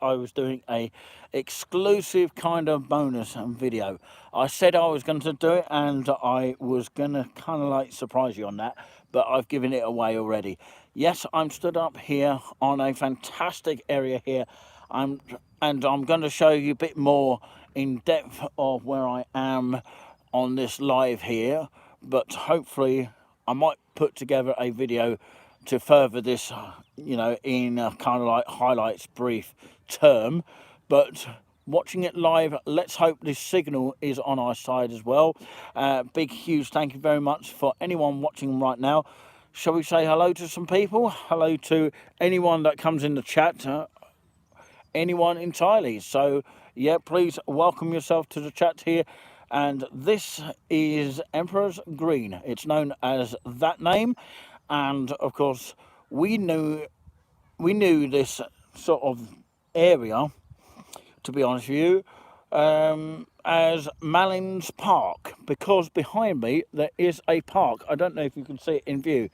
I was doing a exclusive kind of bonus video. I said I was going to do it, and I was going to kind of like surprise you on that, but I've given it away already. Yes, I'm stood up here on a fantastic area here. I'm going to show you a bit more in depth of where I am on this live here, but hopefully I might put together a video to further this, in a kind of like highlights brief term. But watching it live, let's hope this signal is on our side as well. Big huge thank you very much for anyone watching right now. Shall we say hello to some people? Hello to anyone that comes in the chat, anyone entirely. So yeah, please welcome yourself to the chat here. And this is Emperor's Green. It's known as that name, and of course we knew this sort of area, to be honest with you, as Mallins Park, because behind me there is a park. I don't know if you can see it in view,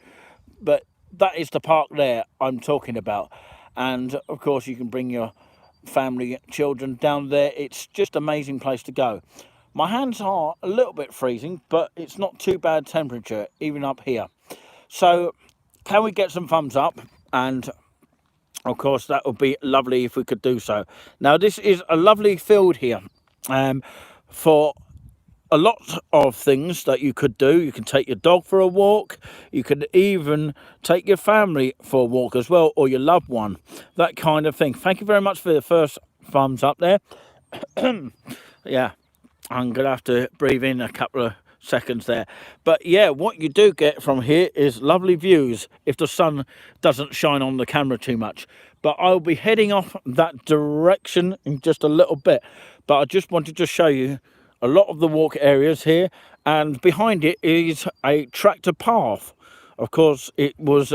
but that is the park there I'm talking about. And of course you can bring your family, children down there. It's just an amazing place to go. My hands are a little bit freezing, but it's not too bad temperature even up here. So can we get some thumbs up? And of course that would be lovely if we could do so. Now this is a lovely field here, for a lot of things that you could do. You can take your dog for a walk, you could even take your family for a walk as well, or your loved one, that kind of thing. Thank you very much for the first thumbs up there. Yeah, I'm gonna have to breathe in a couple of seconds there. But yeah, what you do get from here is lovely views if the sun doesn't shine on the camera too much. But I'll be heading off that direction in just a little bit, but I just wanted to show you a lot of the walk areas here, and behind it is a tractor path. Of course it was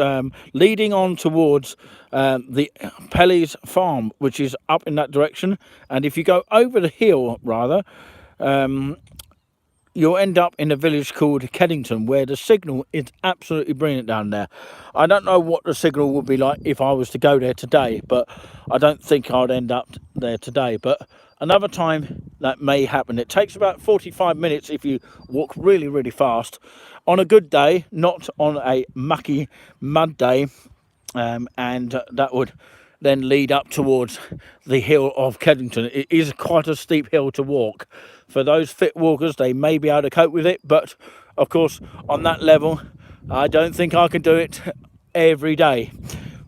leading on towards the Pelly's farm, which is up in that direction. And if you go over the hill rather, you'll end up in a village called Kennington, where the signal is absolutely brilliant down there. I don't know what the signal would be like if I was to go there today, but I don't think I'd end up there today. But another time that may happen. It takes about 45 minutes if you walk really, really fast. On a good day, not on a mucky mud day, and that would then lead up towards the hill of Kennington. It is quite a steep hill to walk. For those fit walkers, they may be able to cope with it, but of course on that level I don't think I can do it every day,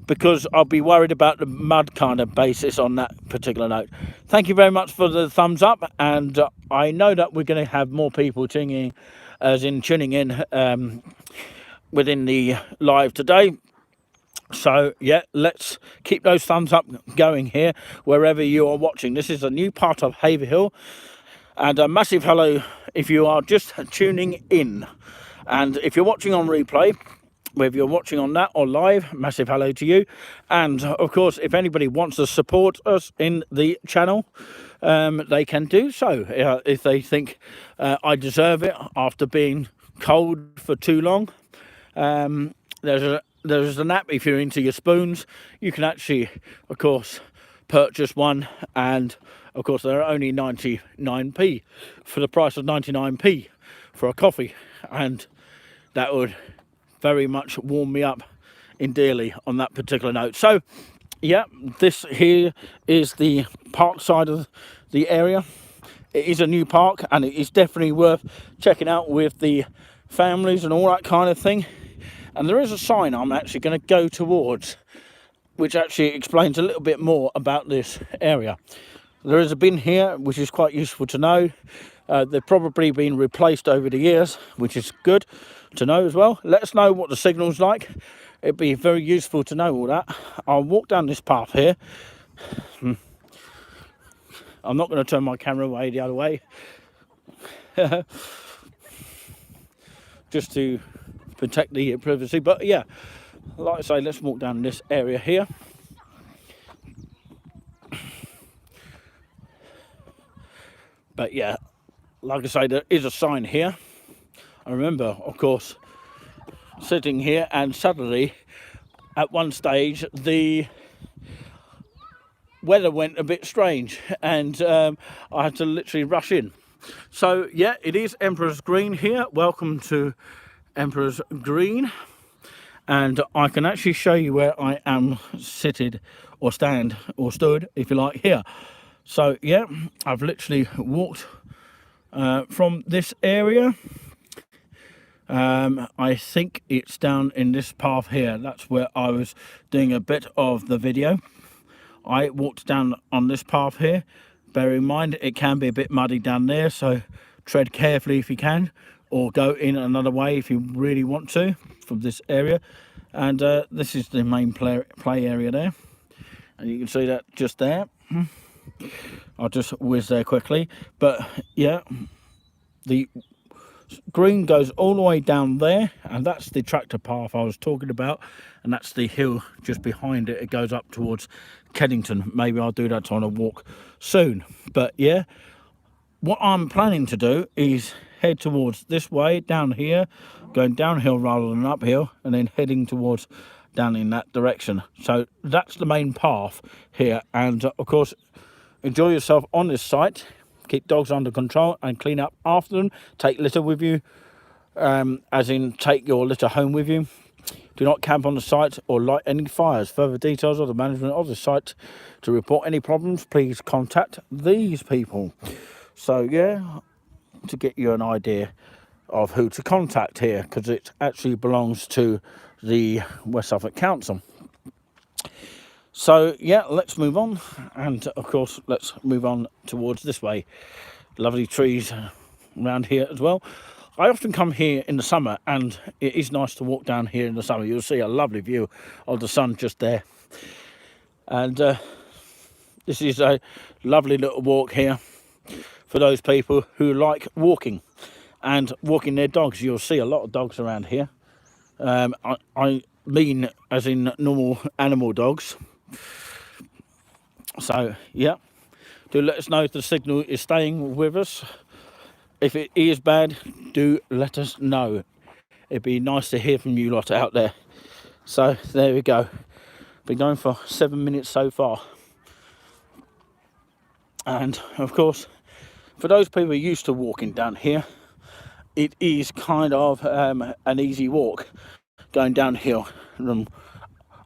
because I'll be worried about the mud kind of basis on that particular note. Thank you very much for the thumbs up, and I know that we're going to have more people tuning in within the live today. So yeah, let's keep those thumbs up going here wherever you are watching. This is a new part of Haverhill, and a massive hello if you are just tuning in. And if you're watching on replay, whether you're watching on that or live, massive hello to you. And of course, if anybody wants to support us in the channel, they can do so if they think I deserve it after being cold for too long. There's an app. If you're into your spoons, you can actually, of course, purchase one, and of course they're only 99p for the price of 99p for a coffee, and that would very much warm me up endearly on that particular note. So yeah, this here is the park side of the area. It is a new park, and it is definitely worth checking out with the families and all that kind of thing. And there is a sign I'm actually going to go towards, which actually explains a little bit more about this area. There is a bin here, which is quite useful to know. They've probably been replaced over the years, which is good to know as well. Let us know what the signal's like. It'd be very useful to know all that. I'll walk down this path here. I'm not going to turn my camera away the other way. Just to protect the privacy. But yeah, like I say, let's walk down this area here. But yeah, like I say, there is a sign here. I remember, of course, sitting here, and suddenly at one stage the weather went a bit strange, and I had to literally rush in. So yeah, it is Emperor's Green here. Welcome to Emperor's Green, and I can actually show you where I am seated or stand or stood, if you like, here. So yeah, I've literally walked from this area. I think it's down in this path here. That's where I was doing a bit of the video. I walked down on this path here. Bear in mind, it can be a bit muddy down there, so tread carefully if you can, or go in another way if you really want to from this area. And this is the main play area there, and you can see that just there. I'll just whiz there quickly, but yeah, the green goes all the way down there, and that's the tractor path I was talking about, and that's the hill just behind it. It goes up towards Kennington. Maybe I'll do that on a walk soon, but yeah, what I'm planning to do is head towards this way down here, going downhill rather than uphill, and then heading towards down in that direction. So that's the main path here, and of course, enjoy yourself on this site. Keep dogs under control and clean up after them. Take litter with you, as in take your litter home with you. Do not camp on the site or light any fires. Further details of the management of the site. To report any problems, please contact these people. So yeah, to get you an idea of who to contact here, because it actually belongs to the West Suffolk Council. So yeah, let's move on, and of course let's move on towards this way. Lovely trees around here as well. I often come here in the summer, and it is nice to walk down here in the summer. You'll see a lovely view of the sun just there, and this is a lovely little walk here for those people who like walking and walking their dogs. You'll see a lot of dogs around here. I mean as in normal animal dogs. So yeah, do let us know if the signal is staying with us. If it is bad, do let us know. It'd be nice to hear from you lot out there. So there we go. Been going for 7 minutes so far, and of course, for those people used to walking down here, it is kind of an easy walk going downhill and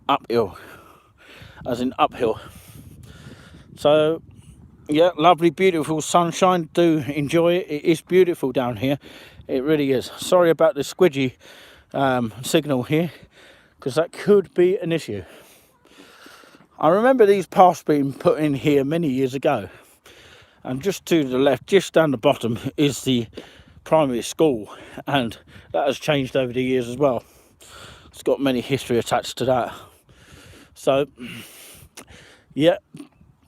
uphill, as in uphill. So yeah, lovely beautiful sunshine. Do enjoy it. It is beautiful down here, it really is. Sorry about the squidgy signal here, because that could be an issue. I remember these paths being put in here many years ago, and just to the left, just down the bottom, is the primary school, and that has changed over the years as well. It's got many history attached to that. So yeah,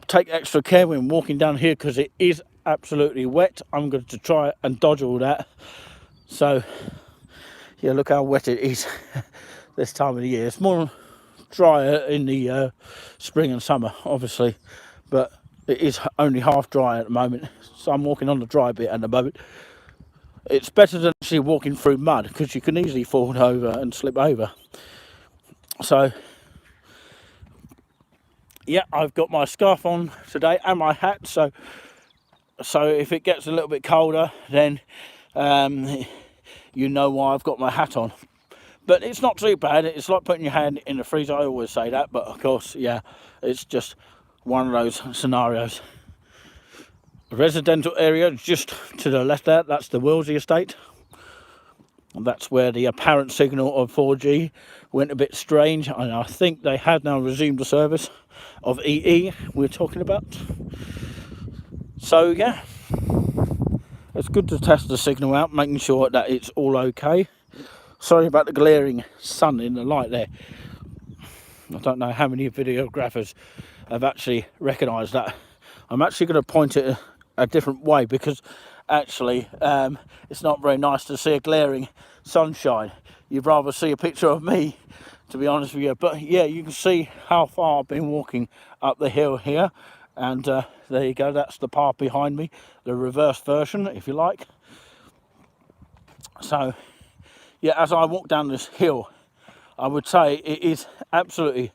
take extra care when walking down here, because it is absolutely wet. I'm going to try and dodge all that. So yeah, look how wet it is this time of the year. It's more drier in the spring and summer, obviously, but it is only half dry at the moment, so I'm walking on the dry bit at the moment. It's better than actually walking through mud, because you can easily fall over and slip over. So yeah, I've got my scarf on today and my hat, so if it gets a little bit colder, then you know why I've got my hat on. But it's not too bad. It's like putting your hand in the freezer. I always say that, but of course, yeah, it's just one of those scenarios. The residential area just to the left there, that's the Willsey estate. And that's where the apparent signal of 4G went a bit strange, and I think they have now resumed the service of EE we're talking about. So yeah, it's good to test the signal out, making sure that it's all okay. Sorry about the glaring sun in the light there. I don't know how many videographers have actually recognised that. I'm actually going to point it a different way, because actually it's not very nice to see a glaring sunshine. You'd rather see a picture of me, to be honest with you. But yeah, you can see how far I've been walking up the hill here, and there you go, that's the path behind me, the reverse version if you like. So yeah, as I walk down this hill, I would say it is absolutely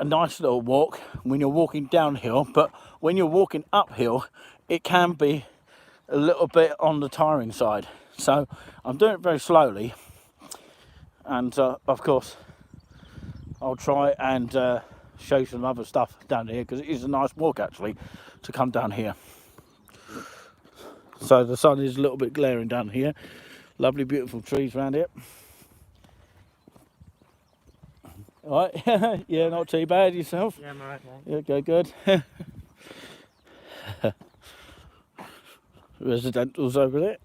a nice little walk when you're walking downhill, but when you're walking uphill, it can be a little bit on the tiring side. So I'm doing it very slowly, and of course I'll try and show you some other stuff down here, because it is a nice walk actually to come down here. So the sun is a little bit glaring down here. Lovely beautiful trees around here. All right. Yeah, not too bad. Yourself? Yeah, I'm alright. Yeah, good. Residentials over there.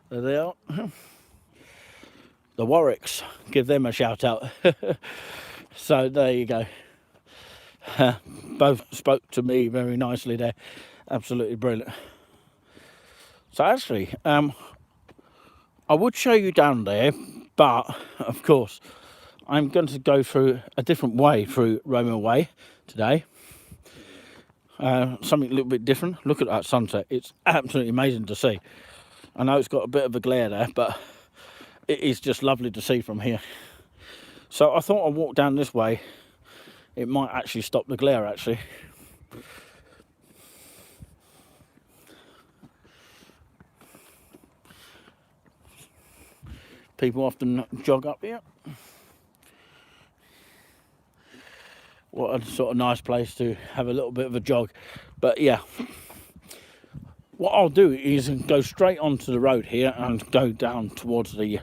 There they are. The Warwicks, give them a shout out. So there you go. Both spoke to me very nicely there. Absolutely brilliant. So actually, I would show you down there, but of course I'm going to go through a different way through Roman Way today. Something a little bit different. Look at that sunset. It's absolutely amazing to see. I know it's got a bit of a glare there, but it is just lovely to see from here. So I thought I'd walk down this way. It might actually stop the glare actually. People often jog up here. What a sort of nice place to have a little bit of a jog. But yeah, what I'll do is go straight onto the road here and go down towards the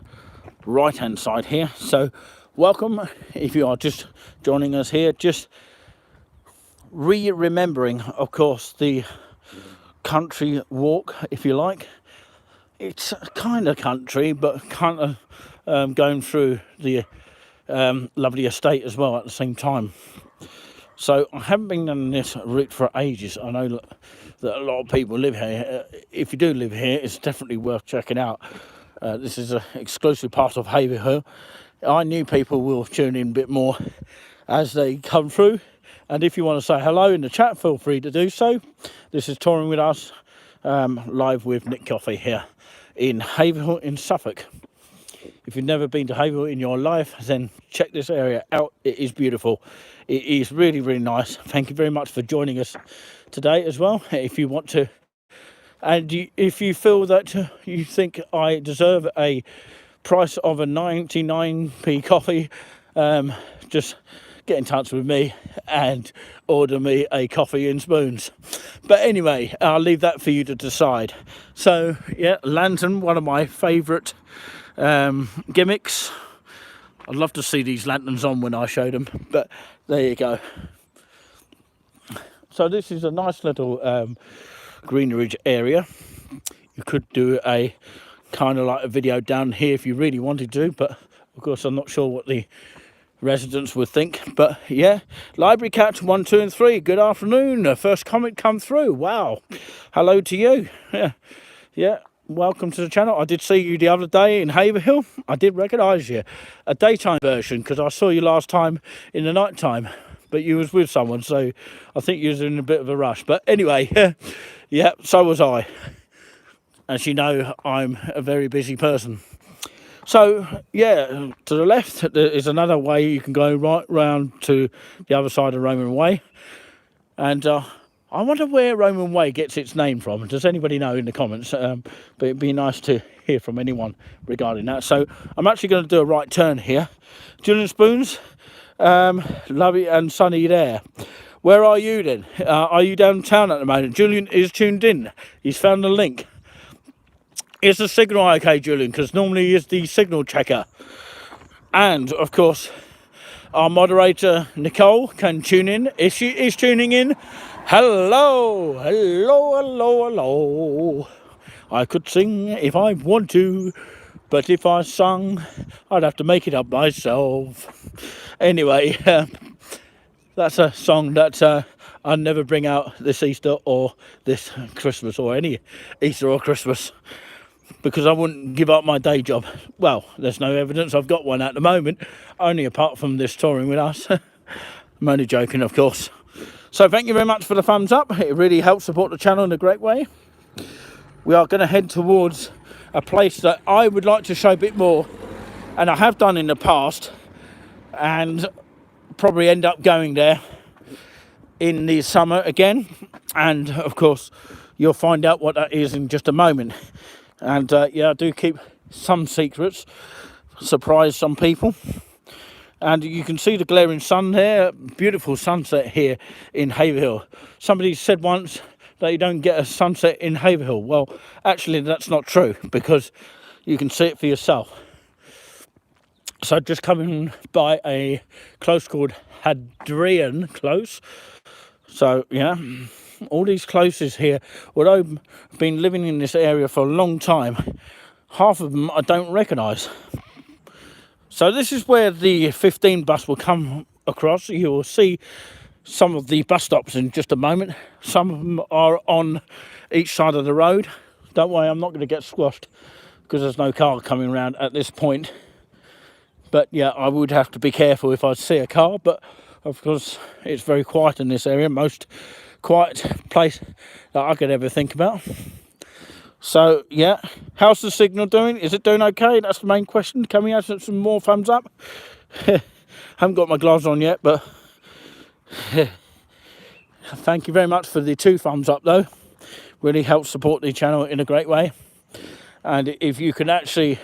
right hand side here. So welcome if you are just joining us here, just remembering of course the country walk, if you like. It's kind of country, but kind of going through the lovely estate as well at the same time. So I haven't been on this route for ages. I know that a lot of people live here. If you do live here, it's definitely worth checking out. This is an exclusive part of Haverhill. I knew people will tune in a bit more as they come through. And if you want to say hello in the chat, feel free to do so. This is Touring With Us, live with Nick Coffey here in Haverhill in Suffolk. If you've never been to Haverhill in your life, then check this area out. It is beautiful. It is really, really nice. Thank you very much for joining us today as well. If you want to, and if you feel that you think I deserve a price of a 99p coffee, just get in touch with me and order me a coffee and spoons. But anyway, I'll leave that for you to decide. So yeah, lantern, one of my favourite gimmicks. I'd love to see these lanterns on when I show them, but there you go. So this is a nice little greenery area. You could do a kind of like a video down here if you really wanted to, but of course I'm not sure what the residents would think. But yeah, Library Cat 1, 2 and 3, good afternoon. First comment come through. Wow, hello to you. Yeah, welcome to the channel. I did see you the other day in Haverhill. I did recognise you. A daytime version, because I saw you last time in the night time, but you was with someone, so I think you was in a bit of a rush. But anyway, yeah, so was I. As you know, I'm a very busy person. So yeah, to the left there is another way. You can go right round to the other side of Roman Way. And I wonder where Roman Way gets its name from. Does anybody know in the comments? But it'd be nice to hear from anyone regarding that. So I'm actually going to do a right turn here. Julian Spoons, lovely and sunny there. Where are you then? Are you downtown at the moment? Julian is tuned in. He's found the link. Is the signal okay, Julian? Because normally he is the signal checker. And of course, our moderator Nicole can tune in. If she is tuning in, hello, hello, hello, hello. I could sing if I want to, but if I sung, I'd have to make it up myself. Anyway, that's a song that I'll never bring out this Easter or this Christmas or any Easter or Christmas, because I wouldn't give up my day job. Well, there's no evidence I've got one at the moment, only apart from this touring with us. I'm only joking, of course. So thank you very much for the thumbs up. It really helps support the channel in a great way. We are going to head towards a place that I would like to show a bit more, and I have done in the past, and probably end up going there in the summer again, and of course you'll find out what that is in just a moment. And yeah, I do keep some secrets, surprise some people. And you can see the glaring sun there. Beautiful sunset here in Haverhill. Somebody said once that you don't get a sunset in Haverhill. Well, actually that's not true, because you can see it for yourself. So just coming by a close called Hadrian Close. So yeah, all these closes here, although I've been living in this area for a long time, half of them I don't recognise. So this is where the 15 bus will come across. You will see some of the bus stops in just a moment. Some of them are on each side of the road. Don't worry, I'm not going to get squashed because there's no car coming around at this point. But yeah, I would have to be careful if I see a car. But of course, it's very quiet in this area. Most quiet place that I could ever think about. So yeah, how's the signal doing? Is it doing okay? That's the main question. Can we have some more thumbs up? Haven't got my gloves on yet, but thank you very much for the 2 thumbs up though. Really helps support the channel in a great way. And if you can actually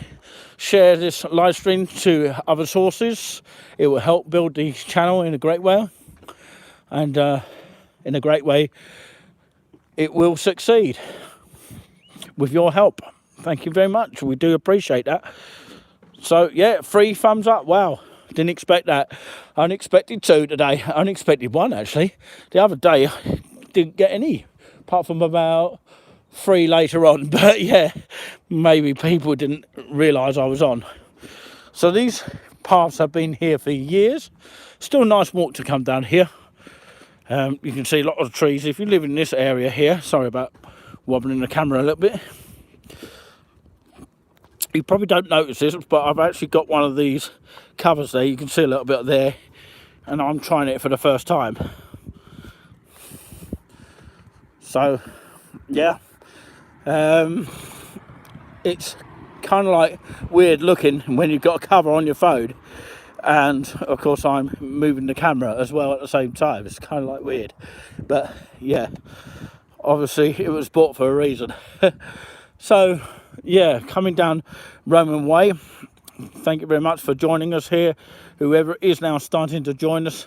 share this live stream to other sources, it will help build the channel in a great way. And in a great way, it will succeed with your help. Thank you very much. We do appreciate that. So yeah, 3 thumbs up. Wow, didn't expect that. I only expected 2 today. I only expected 1 actually. The other day I didn't get any, apart from about 3 later on. But yeah, maybe people didn't realise I was on. So these paths have been here for years. Still a nice walk to come down here. You can see a lot of trees. If you live in this area here, sorry about wobbling the camera a little bit. You probably don't notice this, but I've actually got one of these covers there. You can see a little bit there, and I'm trying it for the first time. So yeah, it's kind of like weird looking when you've got a cover on your phone, and of course I'm moving the camera as well at the same time. It's kind of like weird, but yeah, obviously it was bought for a reason. So yeah, coming down Roman Way, thank you very much for joining us here. Whoever is now starting to join us,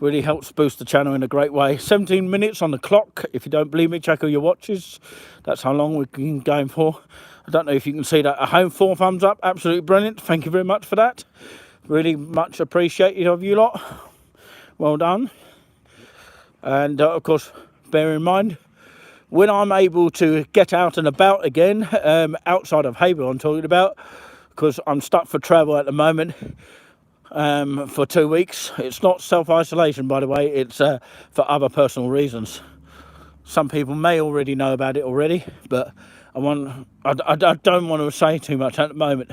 really helps boost the channel in a great way. 17 minutes on the clock. If you don't believe me, check all your watches. That's how long we've been going for. I don't know if you can see that at home. 4 thumbs up, absolutely brilliant. Thank you very much for that. Really much appreciated of you lot. Well done. And of course, bear in mind, when I'm able to get out and about again, outside of Haverhill I'm talking about, because I'm stuck for travel at the moment for 2 weeks. It's not self-isolation, by the way, it's for other personal reasons. Some people may already know about it already, but I don't want to say too much at the moment.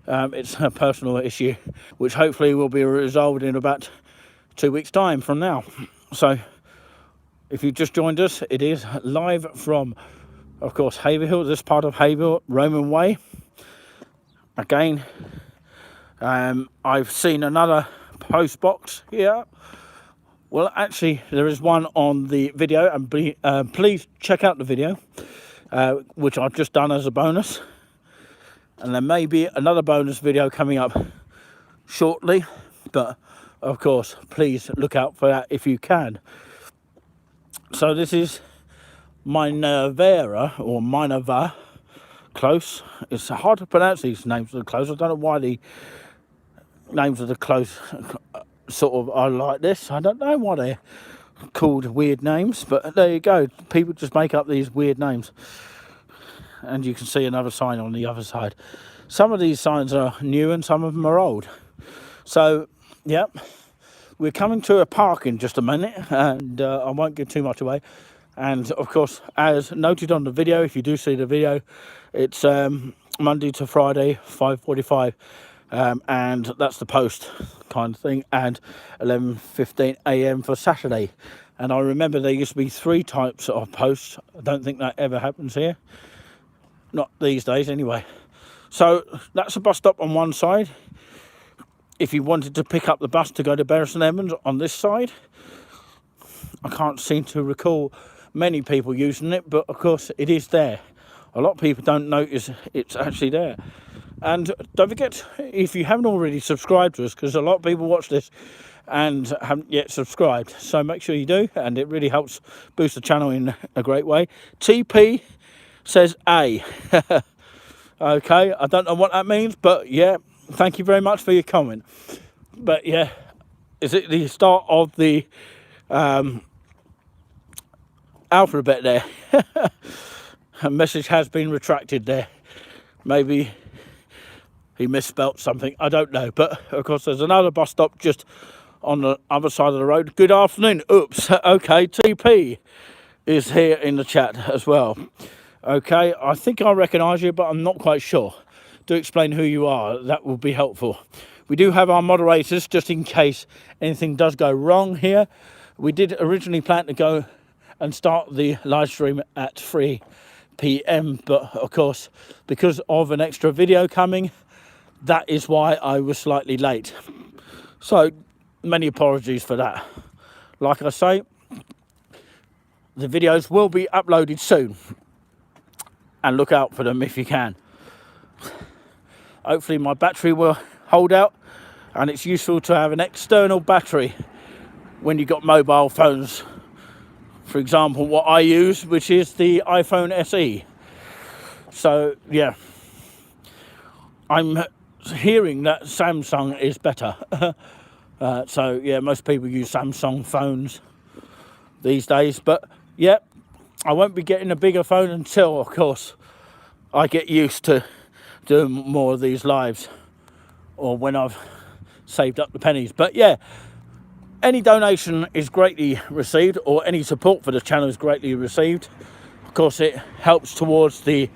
It's a personal issue, which hopefully will be resolved in about 2 weeks' time from now. So if you've just joined us, it is live from, of course, Haverhill, this part of Haverhill, Roman Way. Again, I've seen another post box here. Well, actually, there is one on the video, and please check out the video, which I've just done as a bonus. And there may be another bonus video coming up shortly, but of course, please look out for that if you can. So this is Minerva, or Minerva Close. It's hard to pronounce these names of the close. I don't know why the names of the close sort of are like this. I don't know why they're called weird names, but there you go. People just make up these weird names. And you can see another sign on the other side. Some of these signs are new and some of them are old. So, yep. We're coming to a park in just a minute, and I won't give too much away. And of course, as noted on the video, if you do see the video, it's Monday to Friday, 5:45, and that's the post kind of thing, and 11:15 a.m. for Saturday. And I remember there used to be 3 types of posts. I don't think that ever happens here. Not these days, anyway. So that's a bus stop on one side. if you wanted to pick up the bus to go to Bury St Edmunds on this side. I can't seem to recall many people using it, but of course it is there. A lot of people don't notice it's actually there. And don't forget, if you haven't already subscribed to us, because a lot of people watch this and haven't yet subscribed, so make sure you do, and it really helps boost the channel in a great way. TP says A. Okay, I don't know what that means, but yeah, thank you very much for your comment. But yeah, is it the start of the alphabet there? A message has been retracted there. Maybe he misspelt something, I don't know. But of course there's another bus stop just on the other side of the road. Good afternoon. Oops. Okay, TP is here in the chat as well. Okay, I think I recognise you, but I'm not quite sure. Do explain who you are, that will be helpful. We do have our moderators just in case anything does go wrong here. We did originally plan to go and start the live stream at 3 p.m, but of course because of an extra video coming, that is why I was slightly late. So many apologies for that. Like I say, the videos will be uploaded soon, and look out for them if you can. Hopefully my battery will hold out, and it's useful to have an external battery when you've got mobile phones. For example, what I use, which is the iPhone SE. So yeah, I'm hearing that Samsung is better. So yeah, most people use Samsung phones these days. But yeah, I won't be getting a bigger phone until, of course, I get used to doing more of these lives, or when I've saved up the pennies. But yeah, any donation is greatly received, or any support for the channel is greatly received. Of course, it helps towards the,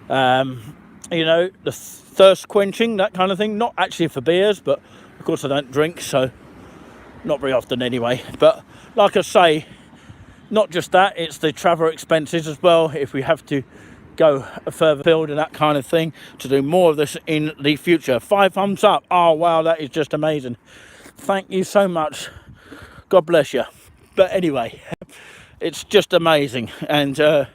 you know, the thirst quenching, that kind of thing. Not actually for beers, but of course I don't drink, so not very often anyway. But like I say, not just that, it's the travel expenses as well, if we have to go a further field and that kind of thing, to do more of this in the future. 5 thumbs up. Oh wow, that is just amazing. Thank you so much. God bless you. But anyway, it's just amazing. And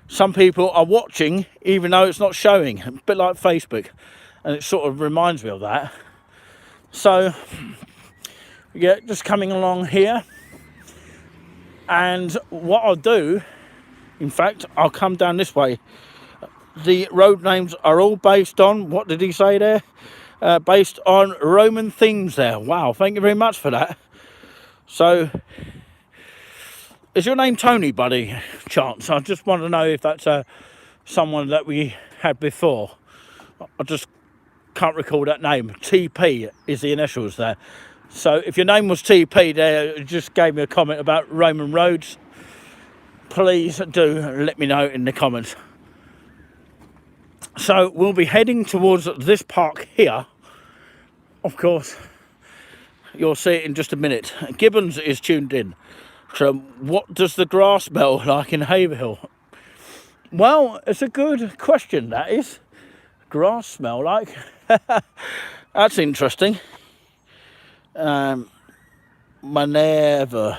some people are watching even though it's not showing, a bit like Facebook, and it sort of reminds me of that. So yeah, just coming along here, and what I'll do, in fact, I'll come down this way. The road names are all based on, what did he say there? Based on Roman themes there. Wow, thank you very much for that. So, is your name Tony, buddy, chance? I just want to know if that's someone that we had before. I just can't recall that name. TP is the initials there. So if your name was TP there, it just gave me a comment about Roman roads, please do let me know in the comments. So we'll be heading towards this park here. Of course, you'll see it in just a minute. Gibbons is tuned in. So what does the grass smell like in Haverhill? Well, it's a good question, that is. Grass smell like? That's interesting. Manever.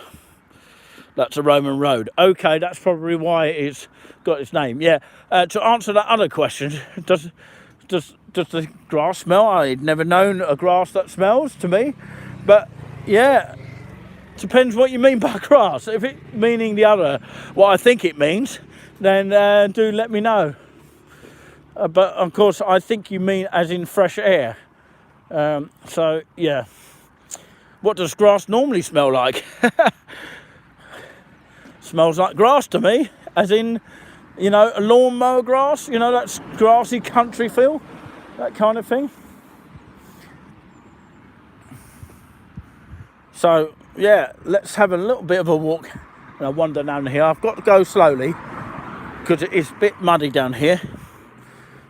That's a Roman road. Okay, that's probably why it's got its name. Yeah. To answer that other question, does the grass smell? I'd never known a grass that smells to me. But yeah, depends what you mean by grass. If it meaning the other, what I think it means, then do let me know. But of course, I think you mean as in fresh air. So yeah. What does grass normally smell like? Smells like grass to me, as in, you know, a lawnmower grass, you know, that's grassy country feel, that kind of thing. So yeah, let's have a little bit of a walk and a wander down here. I've got to go slowly because it is a bit muddy down here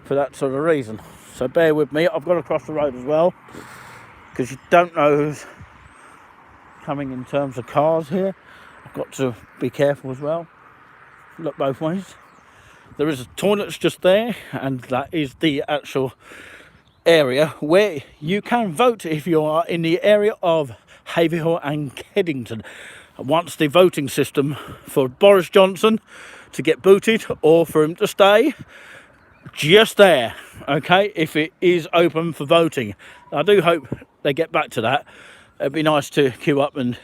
for that sort of reason. So bear with me. I've got to cross the road as well because you don't know who's coming in terms of cars here. I've got to be careful as well. Look both ways. There is a toilet just there, and that is the actual area where you can vote if you are in the area of Haverhill and Kennington. Once the voting system for Boris Johnson to get booted or for him to stay, just there, okay, if it is open for voting. I do hope they get back to that. It'd be nice to queue up and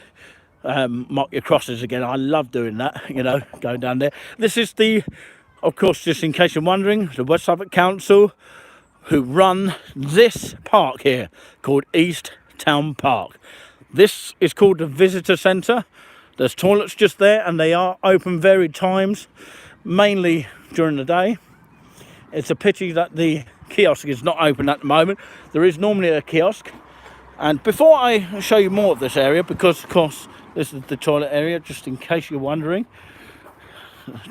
mark your crosses again. I love doing that, you know, going down there. This is the, of course, just in case you're wondering, the West Suffolk Council who run this park here called East Town Park. This is called the Visitor Centre. There's toilets just there and they are open varied times, mainly during the day. It's a pity that the kiosk is not open at the moment. There is normally a kiosk. And before I show you more of this area, because of course this is the toilet area, just in case you're wondering.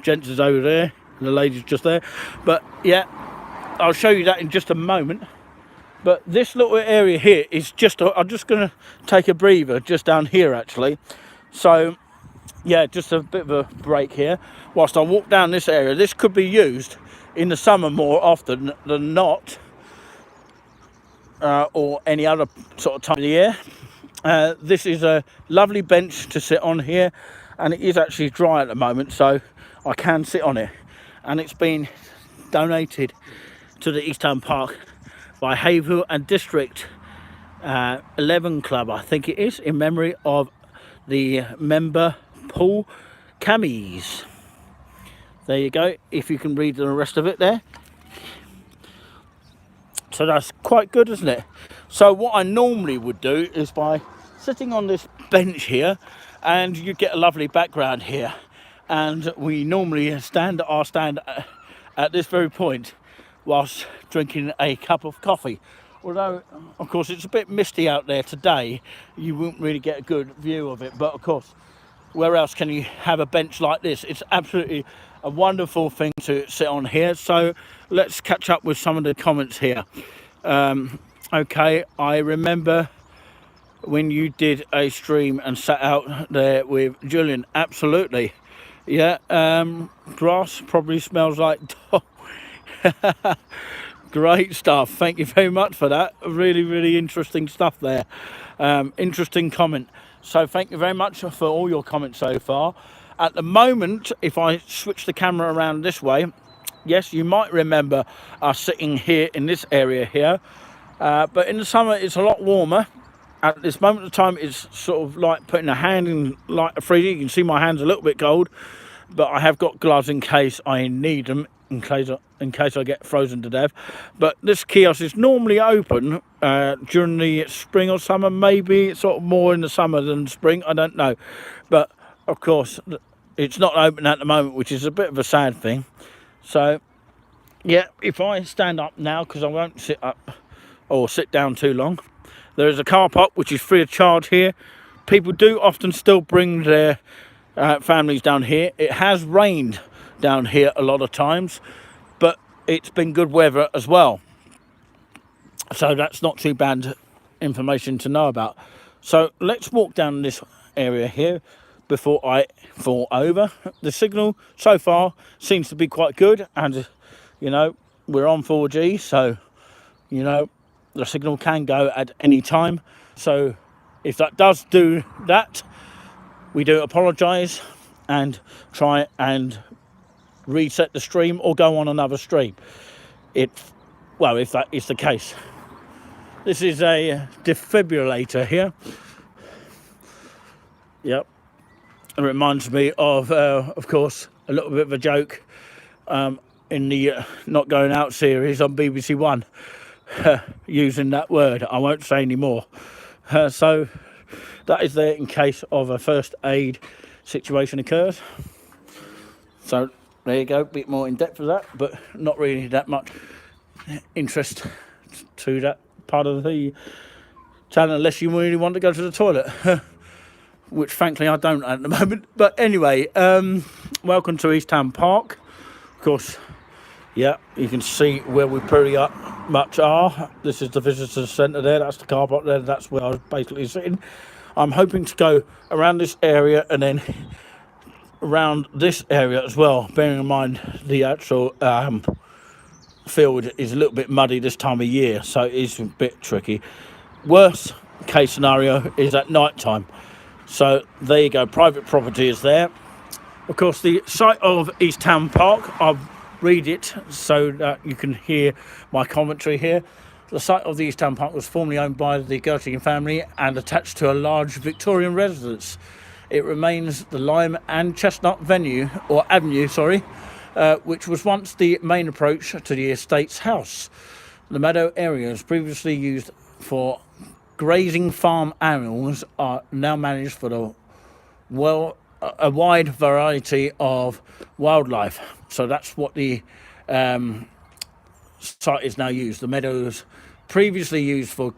Gents is over there, the lady's just there. But yeah, I'll show you that in just a moment. But this little area here is just, I'm just going to take a breather just down here actually. So yeah, just a bit of a break here. Whilst I walk down this area, this could be used in the summer more often than not, or any other sort of time of the year. This is a lovely bench to sit on here, and it is actually dry at the moment, so I can sit on it. And it's been donated to the East Town Park by Haverhill and District 11 Club, I think it is, in memory of the member Paul Camies. There you go, if you can read the rest of it there. So that's quite good, isn't it? So what I normally would do is by sitting on this bench here, and you get a lovely background here. And we normally stand at this very point whilst drinking a cup of coffee. Although, of course, it's a bit misty out there today, you won't really get a good view of it. But of course, where else can you have a bench like this? It's absolutely a wonderful thing to sit on here. So let's catch up with some of the comments here. Okay, I remember when you did a stream and sat out there with Julian. Absolutely. Yeah, grass probably smells like great stuff. Thank you very much for that. Really interesting stuff there. Interesting comment. So thank you very much for all your comments so far. At the moment, if I switch the camera around this way, yes, you might remember us sitting here in this area here. But in the summer, it's a lot warmer. At this moment of time, it's sort of like putting a hand in like a freezer. You can see my hand's a little bit cold, but I have got gloves in case I need them, in case I get frozen to death. But this kiosk is normally open during the spring or summer, maybe sort of more in the summer than spring, I don't know. But of course, it's not open at the moment, which is a bit of a sad thing. So yeah, if I stand up now, because I won't sit up or sit down too long, there is a car park which is free of charge here. People do often still bring their families down here. It has rained down here a lot of times, but it's been good weather as well, so that's not too bad information to know about. So let's walk down this area here before I fall over. The signal so far seems to be quite good, and you know, we're on 4G, so you know, the signal can go at any time. So if that does do that, we do apologise and try and reset the stream or go on another stream. Well, if that is the case. This is a defibrillator here. Yep. It reminds me of course, a little bit of a joke in the Not Going Out series on BBC One, using that word. I won't say any more. So that is there in case of a first aid situation occurs. So there you go, a bit more in depth of that, but not really that much interest to that part of the channel unless you really want to go to the toilet, which frankly I don't at the moment. But anyway, welcome to East Town Park. Of course, yeah, you can see where we pretty much are. This is the visitor centre there, that's the car park there, that's where I was basically sitting. I'm hoping to go around this area and then around this area as well, bearing in mind the actual field is a little bit muddy this time of year, so it is a bit tricky. Worst case scenario is at night time. So there you go, private property is there. Of course, the site of East Town Park, I'll read it so that you can hear my commentary here. The site of the East Town Park was formerly owned by the Gertingen family and attached to a large Victorian residence. It remains the Lime and Chestnut avenue, which was once the main approach to the estate's house. The meadow areas previously used for grazing farm animals are now managed for a wide variety of wildlife. So that's what the site is now used. The meadows previously used for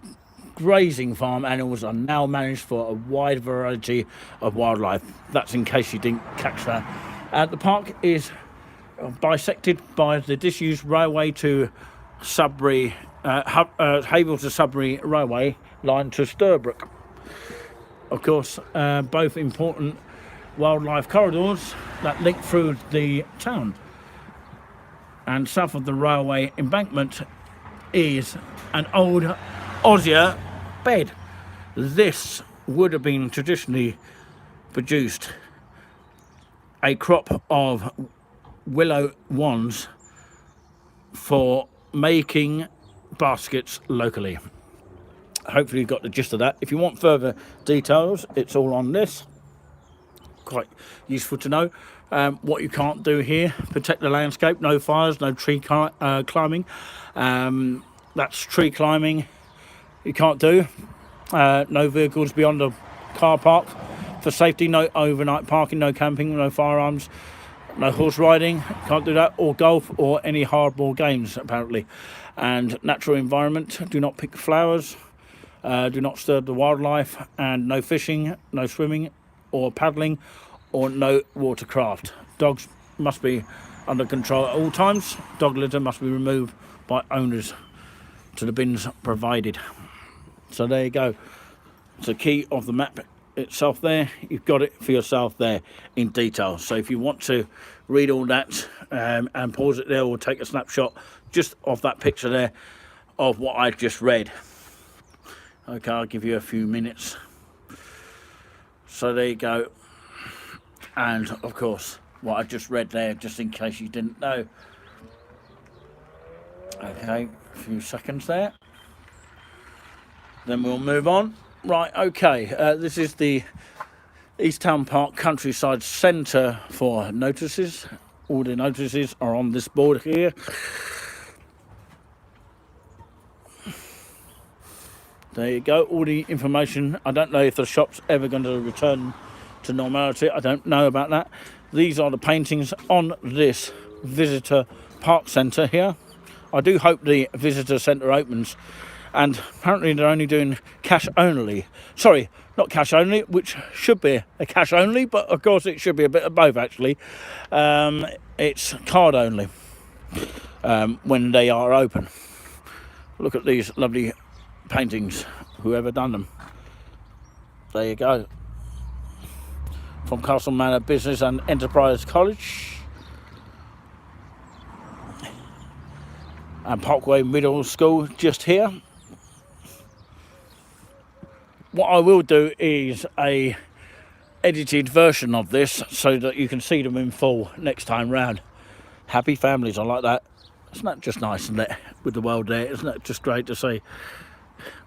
grazing farm animals are now managed for a wide variety of wildlife. That's in case you didn't catch that. The park is bisected by the disused railway to Sudbury, Haverhill to Sudbury railway line to Sturbrook. Of course, both important wildlife corridors that link through the town. And south of the railway embankment is an old osier bed. This would have been traditionally produced a crop of willow wands for making baskets locally. Hopefully you got the gist of that. If you want further details, it's all on this. Quite useful to know. What you can't do here: protect the landscape, no fires, no tree climbing. That's tree climbing you can't do. No vehicles beyond the car park. For safety, no overnight parking, no camping, no firearms, no horse riding, can't do that, or golf or any hardball games apparently. And natural environment, do not pick flowers, do not disturb the wildlife, and no fishing, no swimming or paddling, or no watercraft. Dogs must be under control at all times. Dog litter must be removed by owners to the bins provided. So there you go. It's a key of the map itself there. You've got it for yourself there in detail. So if you want to read all that and pause it there, or take a snapshot just of that picture there of what I just read. Okay, I'll give you a few minutes. So there you go. And of course, what I just read there, just in case you didn't know. Okay, a few seconds there. Then we'll move on. Right, okay, this is the East Town Park Countryside Centre for notices. All the notices are on this board here. There you go, all the information. I don't know if the shop's ever going to return to normality. I don't know about that. These are the paintings on this visitor park centre here. I do hope the visitor centre opens. And apparently they're only doing cash only. Sorry, not cash only, which should be a cash only, but of course it should be a bit of both actually. It's card only when they are open. Look at these lovely paintings, whoever done them. There you go. From Castle Manor Business and Enterprise College. And Parkway Middle School just here. What I will do is a edited version of this so that you can see them in full next time round. Happy families, I like that. Isn't that just nice, isn't it? With the world there, isn't it just great to see?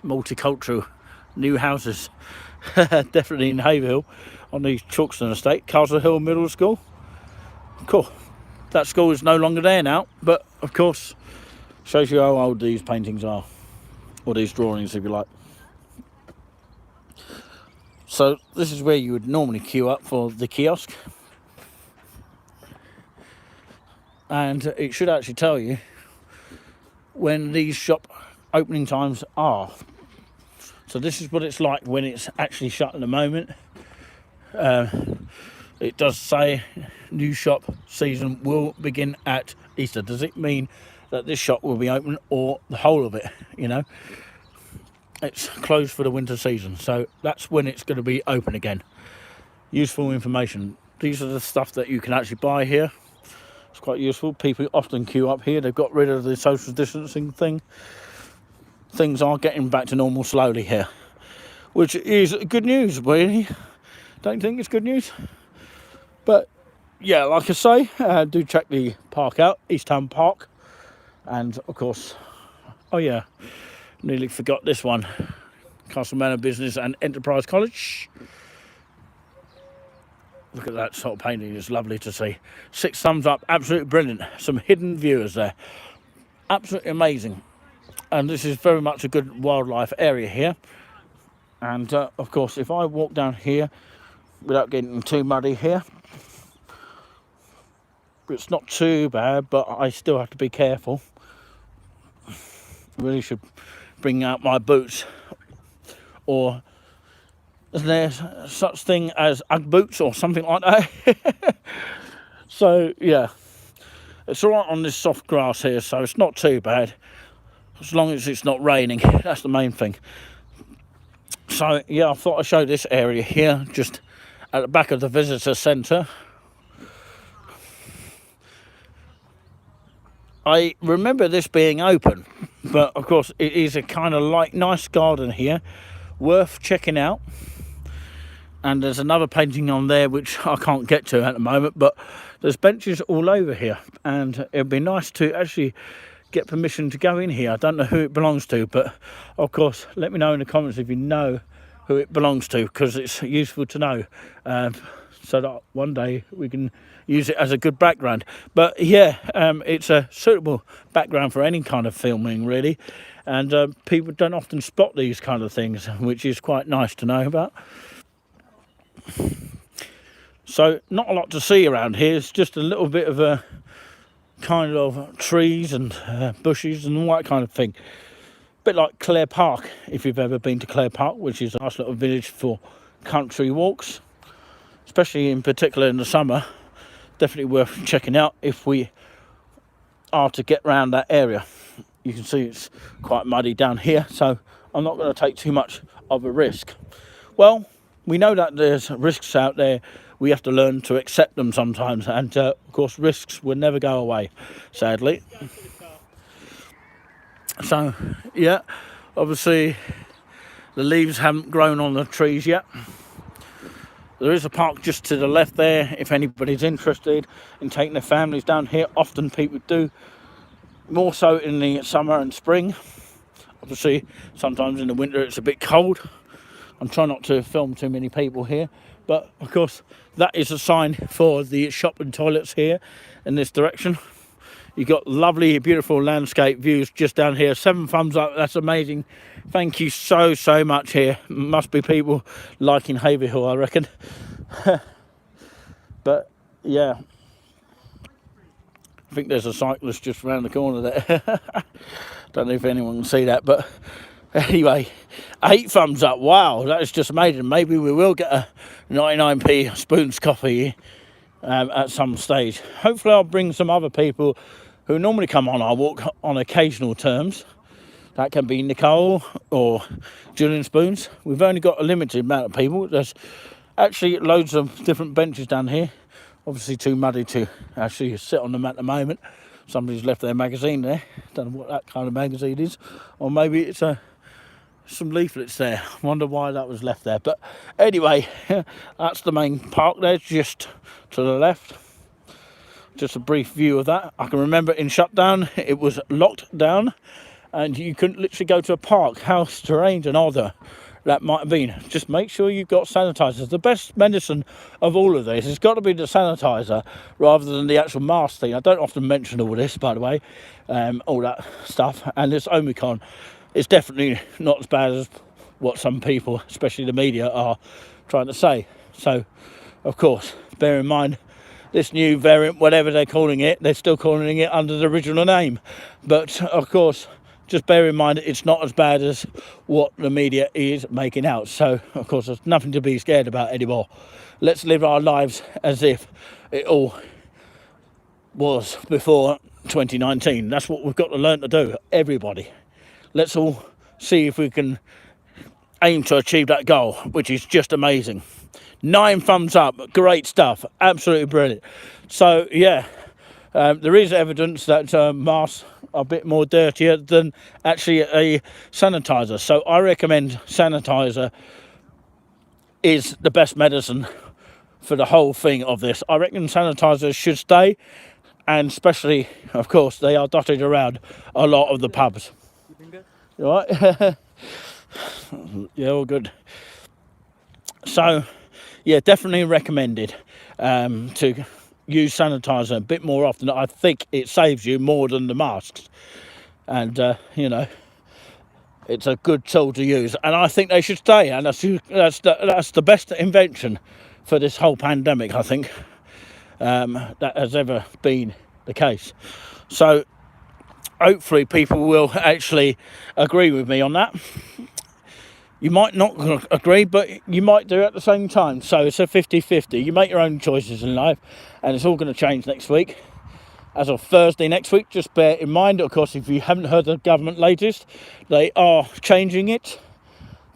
Multicultural, new houses. Definitely in Haverhill on the Chalkston estate. Castle Hill Middle School. Cool. That school is no longer there now, but of course shows you how old these paintings are, or these drawings if you like. So this is where you would normally queue up for the kiosk, and it should actually tell you when these shop opening times are. So this is what it's like when it's actually shut at the moment. It does say new shop season will begin at Easter. Does it mean that this shop will be open or the whole of it? You know, it's closed for the winter season, so that's when it's going to be open again. Useful information. These are the stuff that you can actually buy here. It's quite useful. People often queue up here. They've got rid of the social distancing thing. Things are getting back to normal slowly here, which is good news, really. Don't think it's good news? But yeah, like I say, do check the park out, East Town Park. And of course, oh yeah, nearly forgot this one, Castle Manor Business and Enterprise College. Look at that sort of painting, it's lovely to see. 6 thumbs up, absolutely brilliant. Some hidden viewers there, absolutely amazing. And this is very much a good wildlife area here. And of course, if I walk down here without getting too muddy here, it's not too bad, but I still have to be careful. Really should bring out my boots, or is there such thing as Ugg boots or something like that? So yeah, it's all right on this soft grass here, so it's not too bad as long as it's not raining. That's the main thing. So yeah, I thought I'd show this area here, just at the back of the visitor centre. I remember this being open, but of course it is a kind of like nice garden here, worth checking out. And there's another painting on there which I can't get to at the moment, but there's benches all over here, and it'd be nice to actually get permission to go in here. I don't know who it belongs to, but of course let me know in the comments if you know who it belongs to, because it's useful to know, so that one day we can use it as a good background. But yeah, it's a suitable background for any kind of filming, really, and people don't often spot these kind of things, which is quite nice to know about. So not a lot to see around here. It's just a little bit of a kind of trees and bushes and all that kind of thing. Bit like Clare Park, if you've ever been to Clare Park, which is a nice little village for country walks, especially in particular in the summer. Definitely worth checking out if we are to get around that area. You can see it's quite muddy down here, so I'm not going to take too much of a risk. Well, we know that there's risks out there. We have to learn to accept them sometimes, and of course risks will never go away, sadly. So yeah, obviously the leaves haven't grown on the trees yet. There is a park just to the left there if anybody's interested in taking their families down here. Often people do, more so in the summer and spring. Obviously sometimes in the winter it's a bit cold. I'm trying not to film too many people here, but of course that is a sign for the shop and toilets here in this direction. You've got lovely, beautiful landscape views just down here. 7 thumbs up, that's amazing. Thank you so much here. Must be people liking Haverhill, I reckon. But yeah, I think there's a cyclist just around the corner there. Don't know if anyone can see that, but anyway, 8 thumbs up. Wow, that is just amazing. Maybe we will get a 99p Spoons coffee at some stage. Hopefully I'll bring some other people who normally come on our walk on occasional terms. That can be Nicole or Julian Spoons. We've only got a limited amount of people. There's actually loads of different benches down here. Obviously too muddy to actually sit on them at the moment. Somebody's left their magazine there. Don't know what that kind of magazine is. Or maybe it's some leaflets there. Wonder why that was left there. But anyway, that's the main park there, just to the left. Just a brief view of that. I can remember in shutdown, it was locked down and you couldn't literally go to a park. How strange and odd that might have been. Just make sure you've got sanitizers. The best medicine of all of this has got to be the sanitizer rather than the actual mask thing. I don't often mention all this, by the way, all that stuff. And this Omicron is definitely not as bad as what some people, especially the media, are trying to say. So, of course, bear in mind, this new variant, whatever they're calling it, they're still calling it under the original name. But of course, just bear in mind it's not as bad as what the media is making out. So of course there's nothing to be scared about anymore. Let's live our lives as if it all was before 2019. That's what we've got to learn to do, everybody. Let's all see if we can aim to achieve that goal, which is just amazing. 9 thumbs up, great stuff, absolutely brilliant. So yeah, There is evidence that masks are a bit more dirtier than actually a sanitizer. So I recommend sanitizer is the best medicine for the whole thing of this. I reckon sanitizers should stay, and especially, of course, they are dotted around a lot of the pubs. You been good? You all right? Yeah, all good. So, yeah, definitely recommended to use sanitizer a bit more often. I think it saves you more than the masks, and you know, it's a good tool to use, and I think they should stay. And that's the best invention for this whole pandemic, I think, that has ever been the case. So hopefully people will actually agree with me on that. You might not agree, but you might do at the same time. So it's a 50-50. You make your own choices in life, and it's all going to change next week. As of Thursday next week, just bear in mind, of course, if you haven't heard the government latest, they are changing it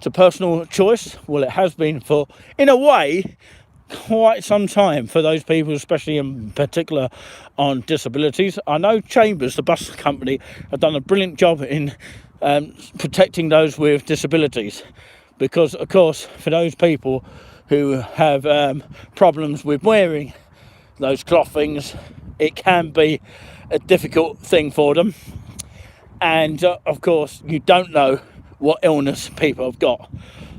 to personal choice. Well, it has been for, in a way, quite some time for those people, especially in particular on disabilities. I know Chambers, the bus company, have done a brilliant job in protecting those with disabilities, because of course for those people who have problems with wearing those cloth things, it can be a difficult thing for them, and of course you don't know what illness people have got.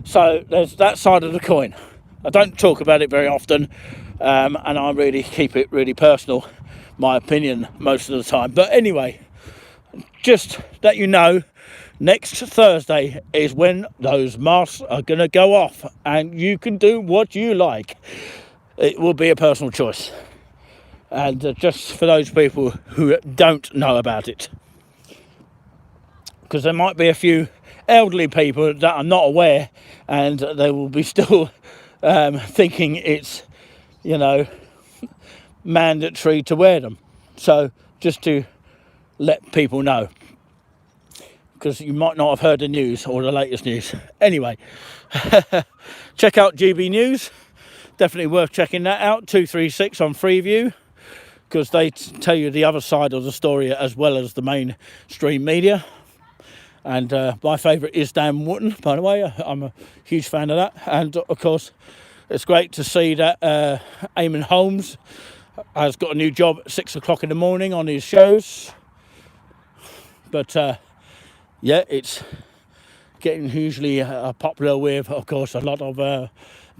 So there's that side of the coin. I don't talk about it very often, and I really keep it really personal, my opinion, most of the time. But anyway, just that you know, next Thursday is when those masks are going to go off, and you can do what you like. It will be a personal choice. And just for those people who don't know about it, because there might be a few elderly people that are not aware, and they will be still thinking it's, you know, mandatory to wear them. So just to let people know, because you might not have heard the news or the latest news. Anyway, check out GB News. Definitely worth checking that out. 236 on Freeview, because they tell you the other side of the story as well as the mainstream media. And my favourite is Dan Wootton, by the way. I'm a huge fan of that. And of course, it's great to see that Eamon Holmes has got a new job at 6 o'clock in the morning on his shows. But yeah, it's getting hugely popular with, of course, a lot of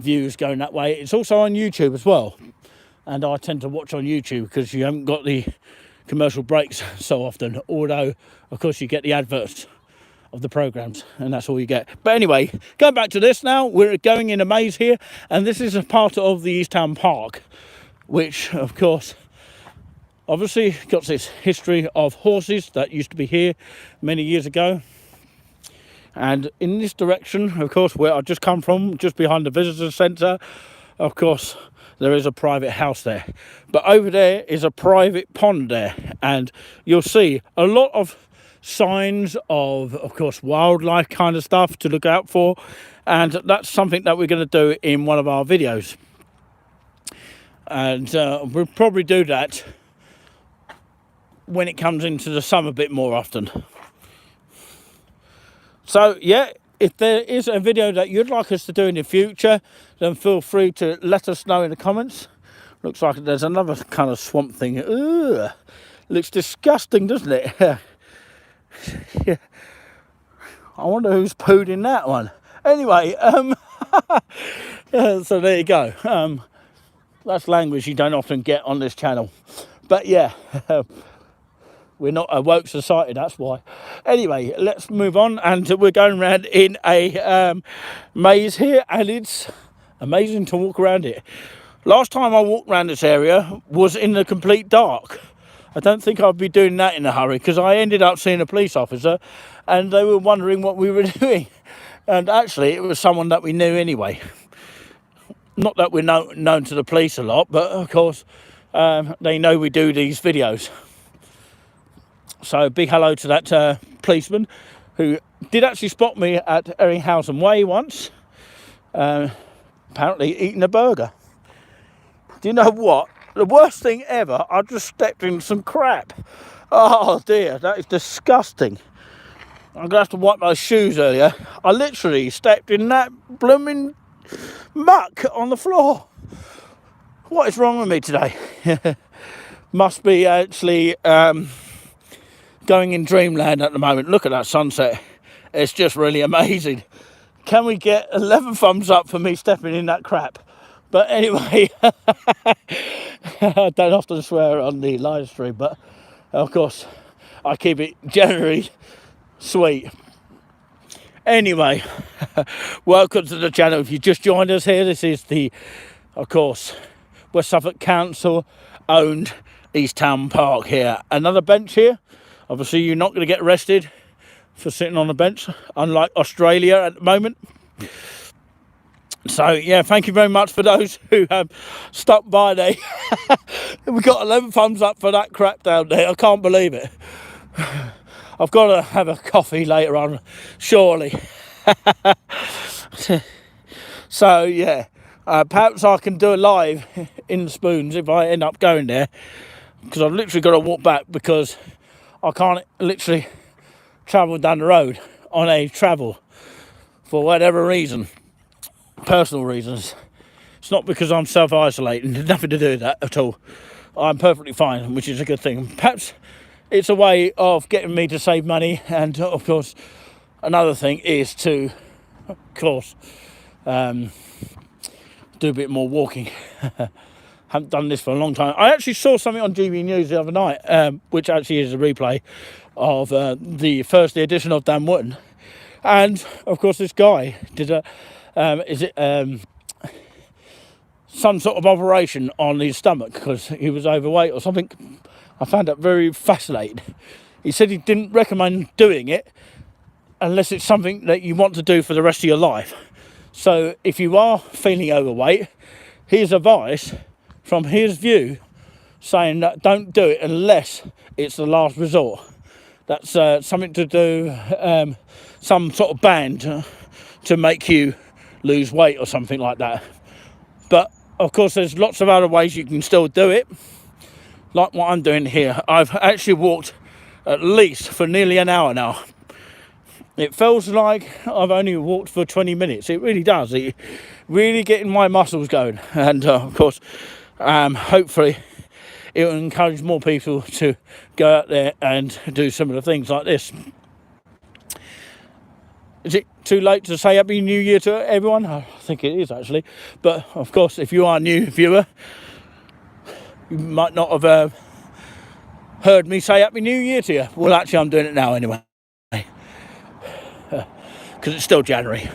views going that way. It's also on YouTube as well. And I tend to watch on YouTube because you haven't got the commercial breaks so often. Although, of course, you get the adverts of the programs, and that's all you get. But anyway, going back to this now, we're going in a maze here, and this is a part of the East Town Park, which, of course, obviously got this history of horses that used to be here many years ago. And in this direction, of course, where I just come from, just behind the visitor centre, of course, there is a private house there. But over there is a private pond there, and you'll see a lot of signs of course, wildlife kind of stuff to look out for, and that's something that we're going to do in one of our videos. And we'll probably do that when it comes into the summer a bit more often. So yeah, if there is a video that you'd like us to do in the future, then feel free to let us know in the comments. Looks like there's another kind of swamp thing. Ugh, looks disgusting, doesn't it? Yeah. I wonder who's pooed in that one. Anyway, yeah, so there you go. That's language you don't often get on this channel. But yeah, we're not a woke society, that's why. Anyway, let's move on, and we're going around in a maze here, and it's amazing to walk around it. Last time I walked around this area was in the complete dark. I don't think I'd be doing that in a hurry, because I ended up seeing a police officer and they were wondering what we were doing. And actually, it was someone that we knew anyway. Not that we're known to the police a lot, but of course, they know we do these videos. So big hello to that policeman who did actually spot me at Erringhausen Way once, apparently eating a burger. Do you know what? the worst thing ever, I just stepped in some crap. Oh dear, that is disgusting. I'm gonna have to wipe my shoes earlier. I literally stepped in that blooming muck on the floor. What is wrong with me today? Must be actually going in dreamland at the moment. Look at that sunset. It's just really amazing. Can we get 11 thumbs up for me stepping in that crap? But anyway, I don't often swear on the live stream, but of course I keep it generally sweet. Anyway, welcome to the channel. If you just joined us here, this is the, of course, West Suffolk Council owned East Town Park here. Another bench here. Obviously you're not going to get arrested for sitting on a bench, unlike Australia at the moment. So yeah, thank you very much for those who have stopped by there. We got 11 thumbs up for that crap down there. I can't believe it. I've got to have a coffee later on, surely. So yeah, perhaps I can do a live in the Spoons if I end up going there, because I've literally got to walk back because I can't literally travel down the road on a travel for whatever reason, personal reasons. It's not because I'm self-isolating, there's nothing to do with that at all. I'm perfectly fine, which is a good thing. Perhaps it's a way of getting me to save money, and of course another thing is to, of course, do a bit more walking. Haven't done this for a long time. I actually saw something on GB News the other night, which actually is a replay of the first edition of Dan Wootton, and of course this guy did a some sort of operation on his stomach because he was overweight or something. I found that very fascinating. He said he didn't recommend doing it unless it's something that you want to do for the rest of your life. So if you are feeling overweight, his advice from his view saying that don't do it unless it's the last resort. That's something to do, some sort of band to make you lose weight or something like that. But of course there's lots of other ways you can still do it, like what I'm doing here. I've actually walked at least for nearly an hour now. It feels like I've only walked for 20 minutes. It really does. It really getting my muscles going, and of course hopefully it will encourage more people to go out there and do similar things like this. Is it too late to say Happy New Year to everyone? I think it is actually. But of course, if you are a new viewer, you might not have heard me say Happy New Year to you. Well, actually, I'm doing it now anyway, because it's still January.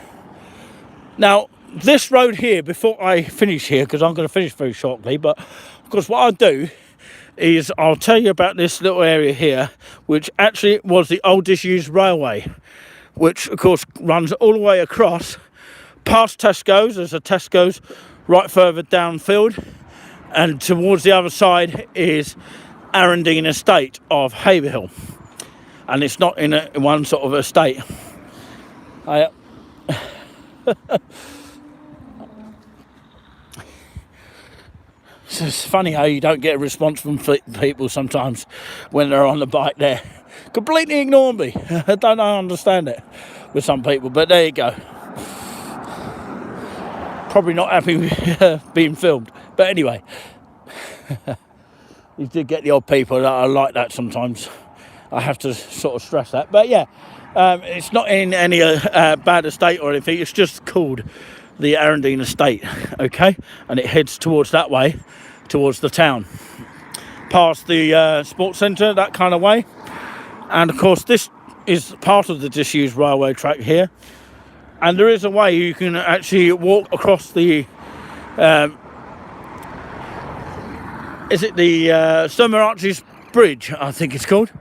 Now, this road here, before I finish here, because I'm going to finish very shortly, but of course what I'll do is I'll tell you about this little area here, which actually was the old disused railway, which of course runs all the way across past Tesco's. There's a Tesco's right further downfield, and towards the other side is Arundine Estate of Haverhill, and it's not in one sort of estate. It's funny how you don't get a response from people sometimes when they're on the bike there. Completely ignore me. I don't understand it with some people, but there you go. Probably not happy with being filmed. But anyway, you do get the odd people that are like that sometimes. I have to sort of stress that. But yeah, it's not in any bad estate or anything. It's just called the Arundine Estate, okay? And it heads towards that way, towards the town, past the sports centre, that kind of way. And of course this is part of the disused railway track here, and there is a way you can actually walk across the is it the Summer Arches Bridge, I think it's called.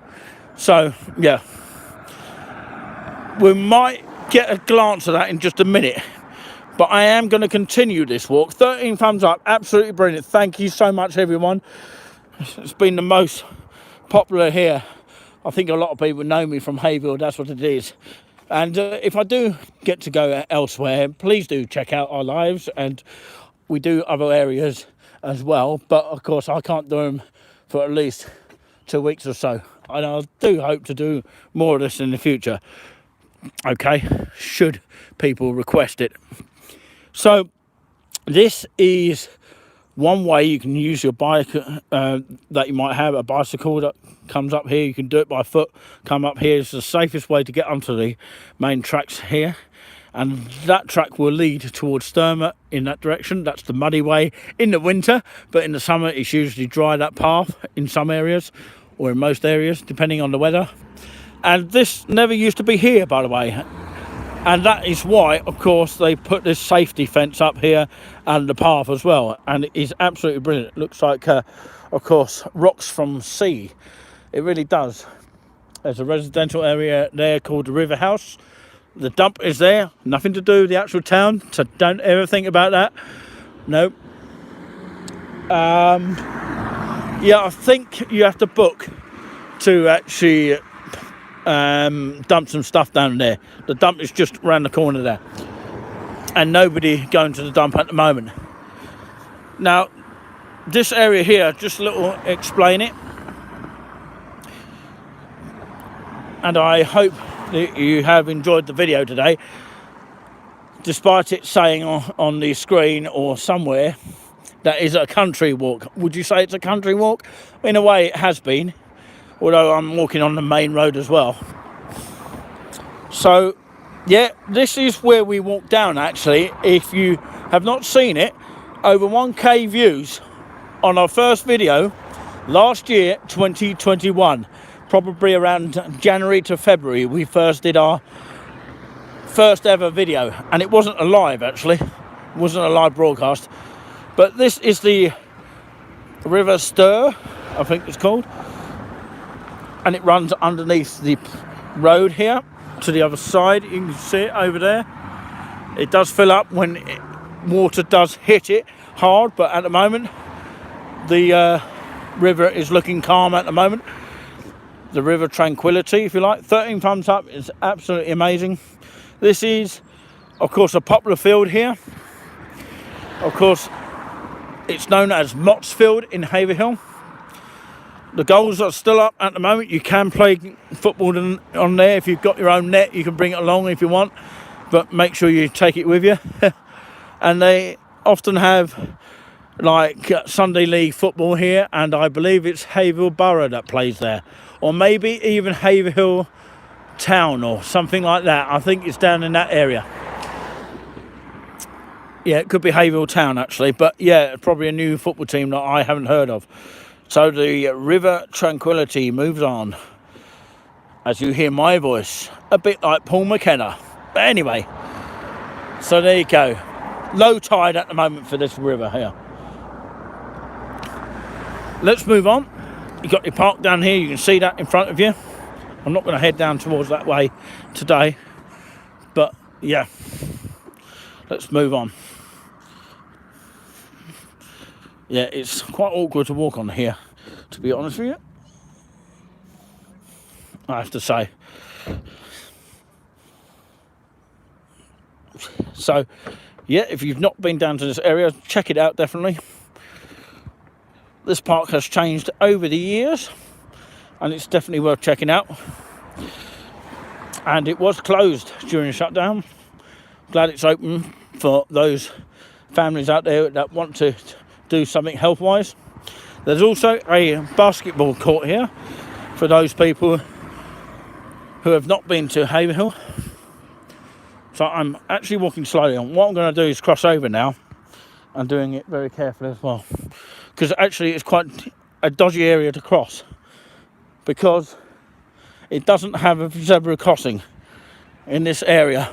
So yeah, we might get a glance at that in just a minute, but I am going to continue this walk. 13 thumbs up, absolutely brilliant. Thank you so much everyone. It's been the most popular here. I think a lot of people know me from Haverhill, that's what it is. And if I do get to go elsewhere, please do check out our lives, and we do other areas as well, but of course I can't do them for at least 2 weeks or so, and I do hope to do more of this in the future, okay, should people request it. So this is one way you can use your bike that you might have, a bicycle that comes up here. You can do it by foot, come up here. It's the safest way to get onto the main tracks here, and that track will lead towards Sturma in that direction. That's the muddy way in the winter, but in the summer it's usually dry, that path, in some areas, or in most areas, depending on the weather. And this never used to be here, by the way, and that is why, of course, they put this safety fence up here and the path as well, and it is absolutely brilliant. It looks like, of course, rocks from sea. It really does. There's a residential area there called the River House. The dump is there, nothing to do with the actual town, so don't ever think about that. No. Yeah, I think you have to book to actually dump some stuff down there. The dump is just around the corner there, and nobody going to the dump at the moment. Now, this area here, just a little explain it, and I hope that you have enjoyed the video today, despite it saying on the screen or somewhere that is a country walk. Would you say it's a country walk? In a way it has been, although I'm walking on the main road as well. So yeah, this is where we walk down actually. If you have not seen it, over 1k views on our first video last year, 2021, probably around January to February, we first did our first ever video, and it wasn't a live actually, it wasn't a live broadcast, but this is the River Stur, I think it's called, and it runs underneath the road here to the other side. You can see it over there. It does fill up when water does hit it hard, but at the moment the river is looking calm at the moment. The river tranquility, if you like. 13 thumbs up is absolutely amazing. This is, of course, a popular field here. Of course, it's known as Mott's Field in Haverhill. The goals are still up at the moment. You can play football on there. If you've got your own net, you can bring it along if you want, but make sure you take it with you. And they often have like Sunday League football here, and I believe it's Haverhill Borough that plays there, or maybe even Haverhill Town or something like that. I think it's down in that area. Yeah, it could be Haverhill Town actually, but yeah, probably a new football team that I haven't heard of. So the River Tranquility moves on as you hear my voice, a bit like Paul McKenna. But anyway, so there you go. Low tide at the moment for this river here. Let's move on. You've got your park down here, you can see that in front of you. I'm not going to head down towards that way today, but yeah, let's move on. Yeah, it's quite awkward to walk on here, to be honest with you, I have to say. So, yeah, if you've not been down to this area, check it out, definitely. This park has changed over the years, and it's definitely worth checking out. And it was closed during the shutdown. Glad it's open for those families out there that want to do something health-wise. There's also a basketball court here for those people who have not been to Haverhill. So I'm actually walking slowly on. What I'm going to do is cross over now. I'm doing it very carefully as well, because actually it's quite a dodgy area to cross, because it doesn't have a zebra crossing in this area,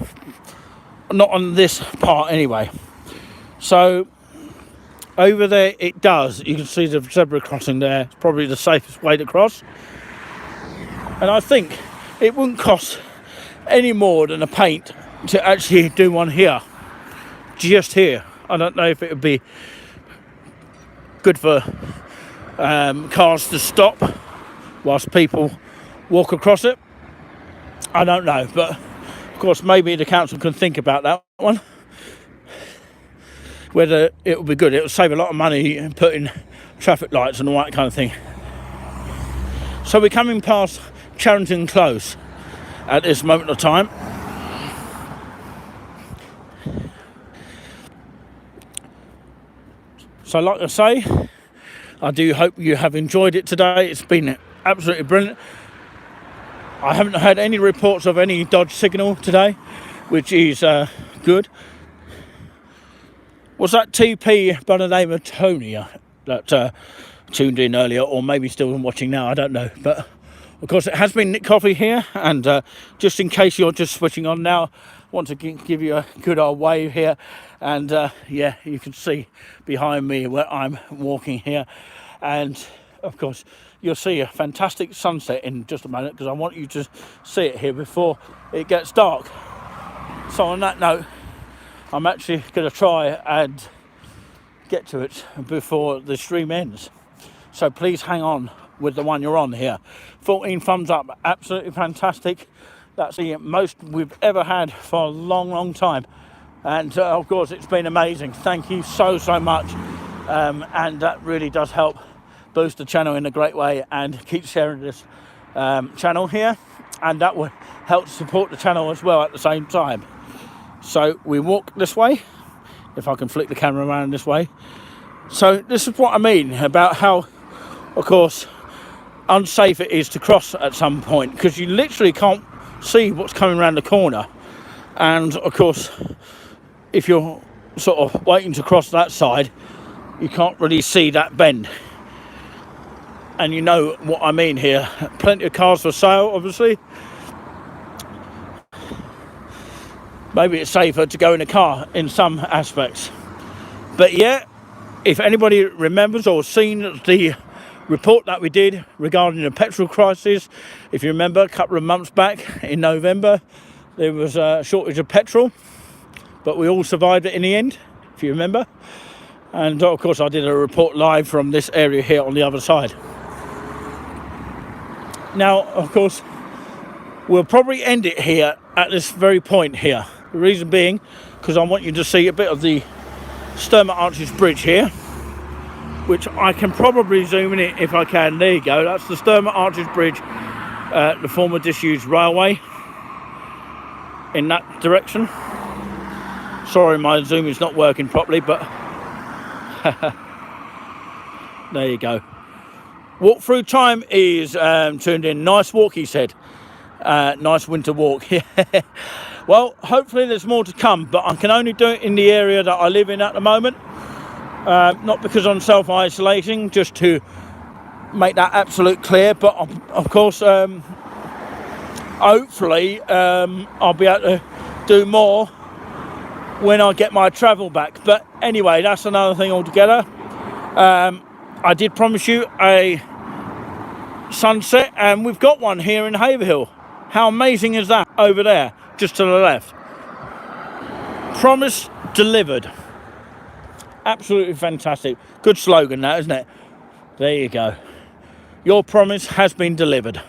not on this part anyway. So over there it does. You can see the zebra crossing there. It's probably the safest way to cross, and I think it wouldn't cost any more than a paint to actually do one here, just here. I don't know if it would be good for cars to stop whilst people walk across it. I don't know, but of course maybe the council can think about that one. whether it will be good. It will save a lot of money putting traffic lights and all that kind of thing. So we're coming past Kennington Close at this moment of time. So like I say, I do hope you have enjoyed it today. It's been absolutely brilliant. I haven't had any reports of any dodge signal today, which is good. Was that TP by the name of Tony that tuned in earlier, or maybe still watching now? I don't know. But of course, it has been Nick Coffey here, and just in case you're just switching on now, I want to give you a good old wave here. And yeah, you can see behind me where I'm walking here, and of course you'll see a fantastic sunset in just a moment, because I want you to see it here before it gets dark. So on that note, I'm actually going to try and get to it before the stream ends. So please hang on with the one you're on here. 14 thumbs up, absolutely fantastic. That's the most we've ever had for a long time. And of course, it's been amazing. Thank you so much. And that really does help boost the channel in a great way, and keep sharing this channel here. And that will help support the channel as well at the same time. So we walk this way, if I can flick the camera around this way. So this is what I mean about how, of course, unsafe it is to cross at some point, because you literally can't see what's coming around the corner. And of course, if you're sort of waiting to cross that side, you can't really see that bend. And you know what I mean here. Plenty of cars for sale, obviously. Maybe it's safer to go in a car in some aspects. But yeah, if anybody remembers or seen the report that we did regarding the petrol crisis, if you remember, a couple of months back in November, there was a shortage of petrol, but we all survived it in the end, if you remember. And of course, I did a report live from this area here on the other side. Now, of course, we'll probably end it here at this very point here. The reason being, because I want you to see a bit of the Sturmat Arches Bridge here, which I can probably zoom in it if I can. There you go. That's the Sturmat Arches Bridge, the former disused railway, in that direction. Sorry, my zoom is not working properly, but there you go. Walk through time is tuned in. Nice walk, he said. Nice winter walk. Well, hopefully there's more to come, but I can only do it in the area that I live in at the moment. Not because I'm self-isolating, just to make that absolute clear, but of course, hopefully I'll be able to do more when I get my travel back. But anyway, that's another thing altogether. I did promise you a sunset, and we've got one here in Haverhill. How amazing is that over there, just to the left? Promise delivered. Absolutely fantastic. Good slogan, that, isn't it? There you go. Your promise has been delivered.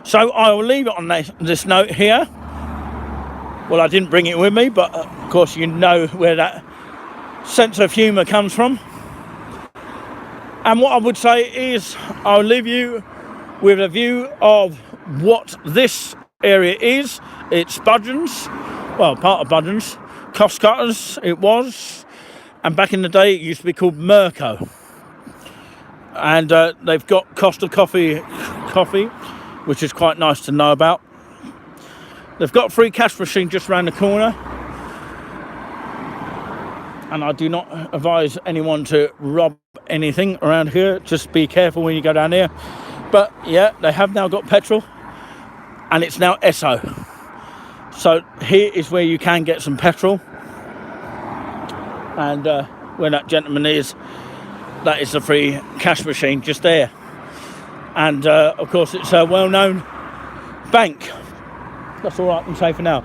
So I will leave it on this note here. Well, I didn't bring it with me, but of course you know where that sense of humour comes from. And what I would say is, I'll leave you with a view of what this area is. It's Budgeons, well, part of Budgeons, Cost Cutters it was, and back in the day it used to be called Mirco. And they've got Costa coffee, which is quite nice to know about. They've got a free cash machine just around the corner, and I do not advise anyone to rob anything around here. Just be careful when you go down here. But yeah, they have now got petrol, and it's now Esso. So here is where you can get some petrol, and where that gentleman is, that is the free cash machine just there. And of course it's a well-known bank. That's all I can say for now.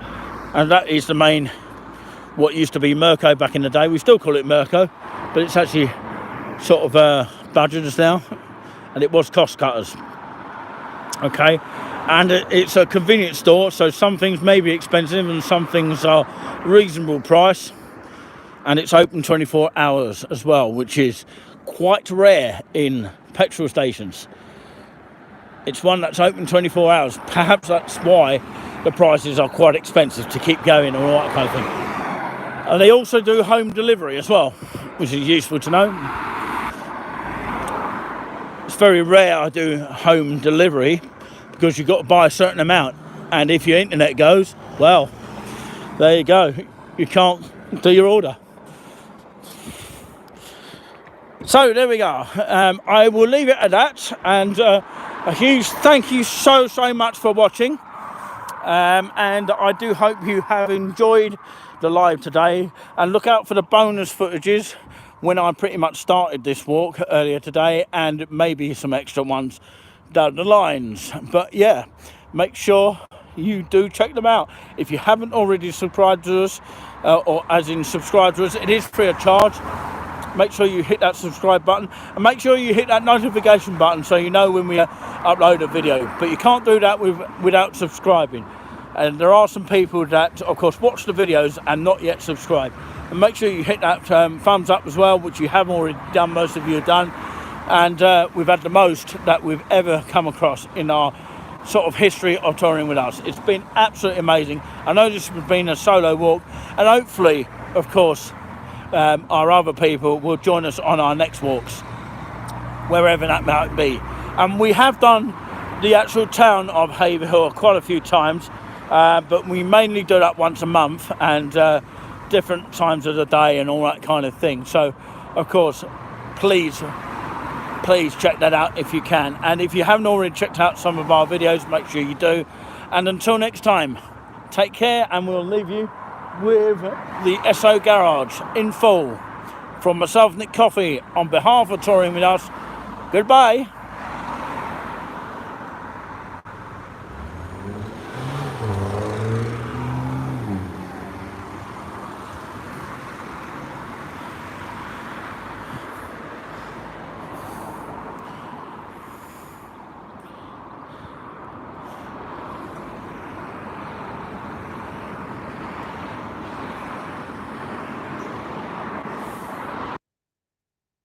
And that is the main, what used to be Mirco back in the day. We still call it Mirco, but it's actually sort of Budgeons now, and it was Cost Cutters. Okay, and it's a convenience store, so some things may be expensive and some things are reasonable price. and it's open 24 hours as well, which is quite rare in petrol stations. It's one that's open 24 hours. Perhaps that's why the prices are quite expensive to keep going and all that kind of thing. And they also do home delivery as well, which is useful to know. It's very rare I do home delivery because you've got to buy a certain amount, and if your internet goes, well, there you go, you can't do your order. So there we go. I will leave it at that, and a huge thank you so much for watching, and I do hope you have enjoyed the live today, and look out for the bonus footages when I pretty much started this walk earlier today, and maybe some extra ones down the lines. But yeah, make sure you do check them out. If you haven't already subscribed to us, or as in subscribe to us, it is free of charge. Make sure you hit that subscribe button, and make sure you hit that notification button so you know when we upload a video. But you can't do that without subscribing. And there are some people that, of course, watch the videos and not yet subscribe. And make sure you hit that thumbs up as well, which you have already done, most of you have done. And we've had the most that we've ever come across in our sort of history of touring with us. It's been absolutely amazing. I know this has been a solo walk, and hopefully, of course, our other people will join us on our next walks, wherever that might be. And we have done the actual town of Haverhill quite a few times, but we mainly do that once a month, and different times of the day and all that kind of thing. So of course, please check that out if you can, and if you haven't already checked out some of our videos, make sure you do. And until next time, take care, and we'll leave you with the SO Garage in full. From myself, Nick Coffey, on behalf of Touring With Us, goodbye.